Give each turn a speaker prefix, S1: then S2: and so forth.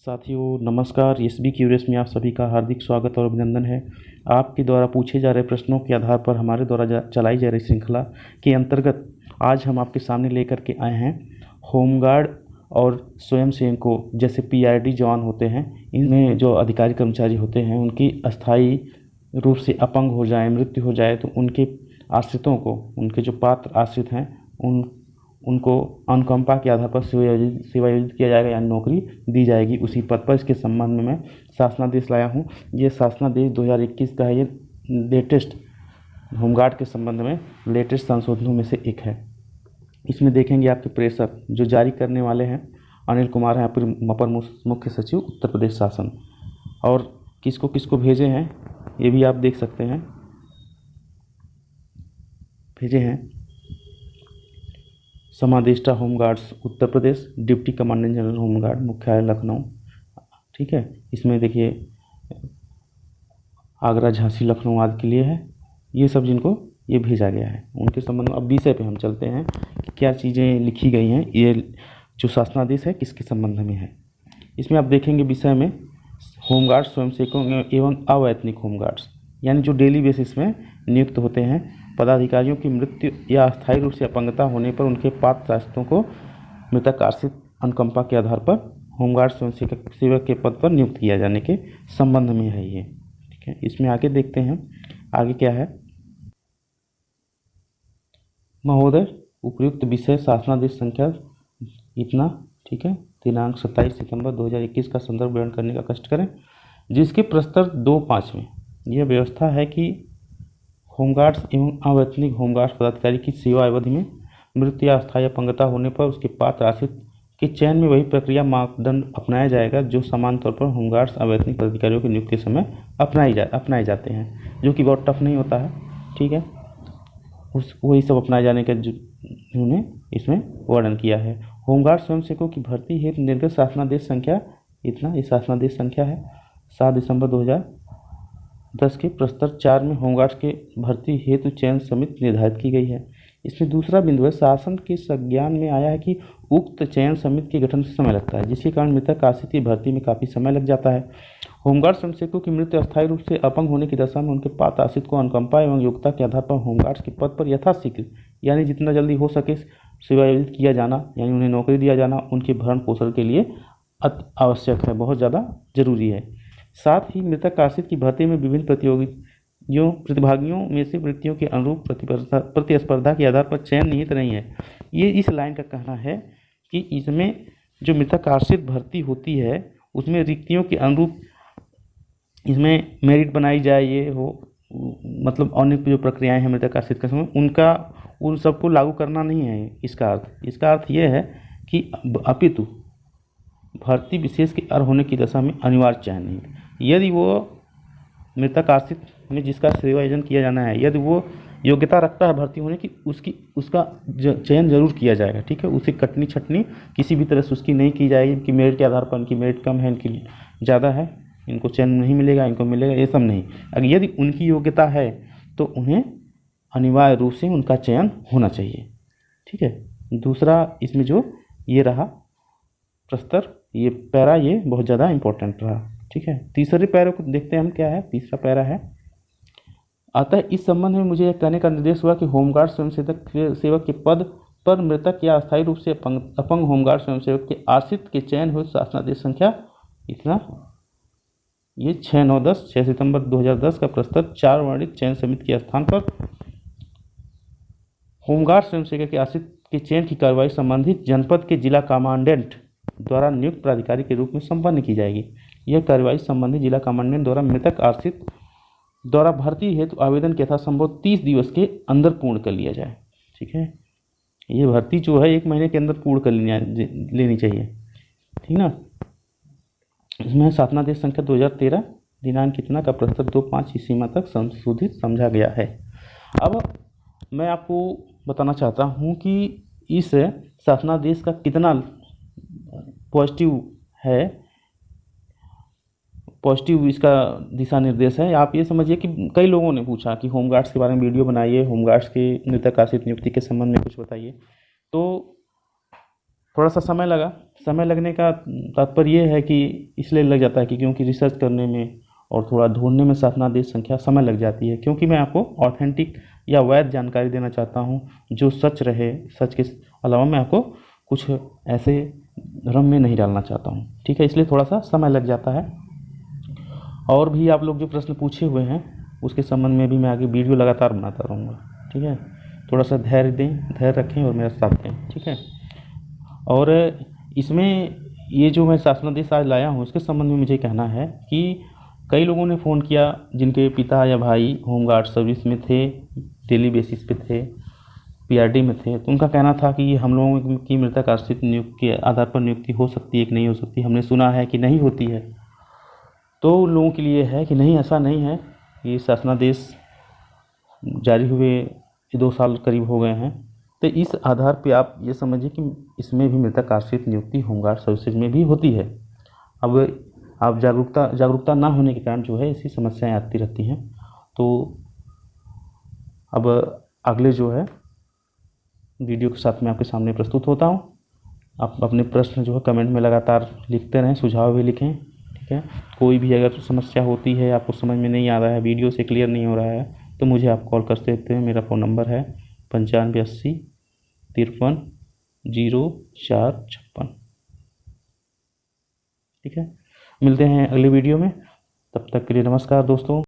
S1: साथियों नमस्कार। SB curious में आप सभी का हार्दिक स्वागत और अभिनंदन है। आपके द्वारा पूछे जा रहे प्रश्नों के आधार पर हमारे द्वारा चलाई जा रही श्रृंखला के अंतर्गत आज हम आपके सामने लेकर के आए हैं होमगार्ड और स्वयंसेवकों जैसे पीआरडी जवान होते हैं, इनमें जो अधिकारी कर्मचारी होते हैं उनकी अस्थायी रूप से अपंग हो जाए, मृत्यु हो जाए तो उनके आश्रितों को, उनके जो पात्र आश्रित हैं उनको अनुकंपा के आधार पर सेवायोजित किया जाएगा, यानी नौकरी दी जाएगी उसी पद पर। इसके संबंध में मैं शासनादेश लाया हूँ। ये शासनादेश 2021 का है। ये लेटेस्ट होमगार्ड के संबंध में लेटेस्ट संशोधनों में से एक है। इसमें देखेंगे आपके प्रेषक जो जारी करने वाले हैं अनिल कुमार हैं, अपर मुख्य सचिव उत्तर प्रदेश शासन, और किसको किसको भेजे हैं ये भी आप देख सकते हैं। भेजे हैं समादेष्टा home guards Uttar Pradesh, deputy commandant general home guard मुख्यालय लखनऊ। ठीक है, इसमें देखिए आगरा, झांसी, लखनऊ आदि के लिए है। ये सब जिनको ये भेजा गया है उनके संबंध में अब विषय पे हम चलते हैं कि क्या चीज़ें लिखी गई हैं। ये जो शासनादेश है किसके संबंध में है, इसमें आप देखेंगे विषय में होमगार्ड स्वयंसेवकों एवं अवैतनिक होमगार्ड्स, यानी जो डेली बेसिस में नियुक्त होते हैं पदाधिकारियों की मृत्यु या अस्थायी रूप से अपंगता होने पर उनके पात्र आश्रितों को मृतक आश्रित अनुकंपा के आधार पर होमगार्ड स्वयंसेवक के पद पर नियुक्त किया जाने के संबंध में है ये। ठीक है, इसमें आगे देखते हैं आगे क्या है। महोदय, उपर्युक्त विषय शासनादेश संख्या इतना, ठीक है, दिनांक 27 सितंबर 2021 का संदर्भ ग्रहण करने का कष्ट करें, जिसके प्रस्तर 2.5 में यह व्यवस्था है कि होमगार्ड्स एवं अवैतनिक होमगार्ड्स पदाधिकारी की सेवा अवधि में मृत्यु या अस्थायी अपंगता होने पर उसके पात्र आश्रित के चयन में वही प्रक्रिया मापदंड अपनाया जाएगा जो समान तौर पर होमगार्ड्स अवैतनिक पदाधिकारियों की नियुक्ति के समय अपनाए जाते हैं, जो कि बहुत टफ नहीं होता है। ठीक है, वही सब अपनाए जाने का उन्होंने इसमें वर्णन किया है। होमगार्ड स्वयंसेवकों की भर्ती हेतु निर्गत शासनादेश संख्या इतना, ये शासनादेश संख्या है 7 दिसंबर 2010 के प्रस्तर 4 में होमगार्ड्स के भर्ती हेतु चयन समिति निर्धारित की गई है। इसमें दूसरा बिंदु है, शासन के संज्ञान में आया है कि उक्त चयन समिति के गठन से समय लगता है, जिसके कारण मृतक आश्रित की भर्ती में काफ़ी समय लग जाता है। होमगार्ड स्वयंसेवकों की मृत्यु अस्थायी रूप से अपंग होने की दशा में उनके पात्र आश्रित को अनुकंपा एवं योग्यता के आधार पर होमगार्ड्स के पद पर यथाशीघ्र, यानी जितना जल्दी हो सके सेवायोजित किया जाना, यानी उन्हें नौकरी दिया जाना उनके भरण पोषण के लिए अति आवश्यक है, बहुत ज़्यादा जरूरी है। साथ ही मृतक आश्रित की भर्ती में विभिन्न प्रतिभागियों में से वृत्तियों के अनुरूप प्रतिस्पर्धा के आधार पर चयन निहित नहीं है। ये इस लाइन का कहना है कि इसमें जो मृतक आश्रित भर्ती होती है उसमें रिक्तियों के अनुरूप इसमें मेरिट बनाई जाए, ये हो मतलब अन्य जो प्रक्रियाएं हैं मृतक आश्रित के समय उनका उन सबको लागू करना नहीं है। इसका अर्थ ये है कि अपितु भर्ती विशेष के अर्ह होने की दशा में अनिवार्य चयन नहीं। यदि वो मृतक आश्रित में जिसका सेवायोजन किया जाना है, यदि वो योग्यता रखता है भर्ती होने की, उसका चयन जरूर किया जाएगा। ठीक है, उसे कटनी छटनी किसी भी तरह से उसकी नहीं की जाएगी कि मेरिट के आधार पर इनकी मेरिट कम है, इनकी ज़्यादा है, इनको चयन नहीं मिलेगा, इनको मिलेगा, ये सब नहीं। अगर यदि उनकी योग्यता है तो उन्हें अनिवार्य रूप से उनका चयन होना चाहिए। ठीक है, दूसरा इसमें जो ये रहा प्रस्तर, ये पैरा, ये बहुत ज़्यादा इंपॉर्टेंट रहा। ठीक है, तीसरे पैरा को देखते हैं हम क्या है। तीसरा पैरा है, अतः इस संबंध में मुझे यह कहने का निर्देश हुआ कि होमगार्ड स्वयंसेवक के पद पर मृतक या अस्थायी रूप से अपंग होमगार्ड स्वयंसेवक के आश्रित के चयन हुए शासनादेश संख्या इतना, ये 6 सितंबर 2010 का प्रस्तर 4 वर्णित चयन समिति के स्थान पर होमगार्ड स्वयंसेवक के आश्रित के चयन की कार्रवाई संबंधित जनपद के जिला कमांडेंट द्वारा नियुक्त प्राधिकारी के रूप में संपन्न की जाएगी। यह कार्रवाई संबंधित जिला कमांडेंट द्वारा मृतक आश्रित द्वारा भर्ती हेतु आवेदन के यथासंभव 30 दिवस के अंदर पूर्ण कर लिया जाए। ठीक है, ये भर्ती जो है 1 महीने के अंदर पूर्ण कर लेनी चाहिए। ठीक ना, इसमें शासनादेश संख्या 2013 दिनांक कितना का प्रस्तर 2.5 की सीमा तक संशोधित समझा गया है। अब मैं आपको बताना चाहता हूँ कि इस शासनादेश का कितना पॉजिटिव है, पॉजिटिव इसका दिशा निर्देश है। आप ये समझिए कि कई लोगों ने पूछा कि होमगार्ड्स के बारे में वीडियो बनाइए, होमगार्ड्स की मृतक आश्रित नियुक्ति के संबंध में कुछ बताइए, तो थोड़ा सा समय लगा। समय लगने का तात्पर्य ये है कि इसलिए लग जाता है कि क्योंकि रिसर्च करने में और थोड़ा ढूंढने में शासनादेश संख्या समय लग जाती है, क्योंकि मैं आपको ऑथेंटिक या वैध जानकारी देना चाहता हूँ जो सच रहे। सच के अलावा मैं आपको कुछ ऐसे भ्रम में नहीं डालना चाहता हूँ, ठीक है। इसलिए थोड़ा सा समय लग जाता है। और भी आप लोग जो प्रश्न पूछे हुए हैं उसके संबंध में भी मैं आगे वीडियो लगातार बनाता रहूँगा, ठीक है। थोड़ा सा धैर्य दें, धैर्य रखें और मेरा साथ दें, ठीक है। और इसमें ये जो मैं शासनादेश आज लाया हूँ उसके संबंध में मुझे कहना है कि कई लोगों ने फ़ोन किया जिनके पिता या भाई होमगार्ड सर्विस में थे, डेली बेसिस पे थे, पीआरडी में थे, तो उनका कहना था कि हम लोगों की मृतक आश्रित नियुक्ति के आधार पर नियुक्ति हो सकती है कि नहीं हो सकती। हमने सुना है कि नहीं होती है। तो उन लोगों के लिए है कि नहीं, ऐसा नहीं है। ये शासनादेश जारी हुए 2 साल करीब हो गए हैं, तो इस आधार पे आप ये समझिए कि इसमें भी मृतक आश्रित नियुक्ति होमगार्ड सर्विसेज में भी होती है। अब आप जागरूकता ना होने के कारण जो है ऐसी समस्याएं आती रहती हैं। तो अब अगले जो है वीडियो के साथ मैं आपके सामने प्रस्तुत होता हूँ। आप अपने प्रश्न जो है कमेंट में लगातार लिखते रहें, सुझाव भी लिखें, ठीक है। कोई भी अगर समस्या होती है, आपको समझ में नहीं आ रहा है, वीडियो से क्लियर नहीं हो रहा है, तो मुझे आप कॉल कर सकते हैं। मेरा फ़ोन नंबर है 9580 53 0456, ठीक है। मिलते हैं अगले वीडियो में, तब तक के लिए नमस्कार दोस्तों।